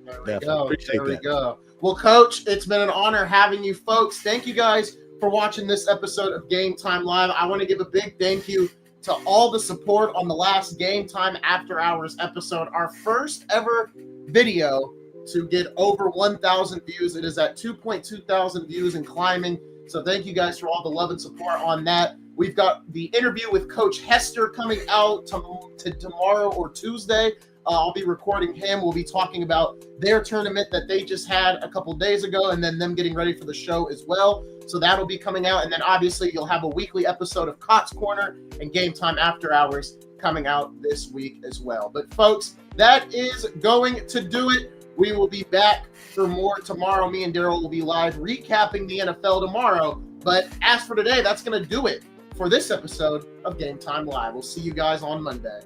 There we Definitely. go. Appreciate There we that. go. Well, Coach, it's been an honor having you folks. Thank you guys for watching this episode of Game Time Live. I want to give a big thank you to all the support on the last Game Time After Hours episode, our first ever video to get over 1,000 views. It is at 2.2 thousand views and climbing. So thank you guys for all the love and support on that. We've got the interview with Coach Hester coming out to tomorrow or Tuesday. I'll be recording him. We'll be talking about their tournament that they just had a couple days ago, and then them getting ready for the show as well. So that'll be coming out. And then obviously you'll have a weekly episode of Cott's Corner and Game Time After Hours coming out this week as well. But folks, that is going to do it. We will be back for more tomorrow. Me and Daryl will be live recapping the NFL tomorrow. But as for today, that's going to do it for this episode of Game Time Live. We'll see you guys on Monday.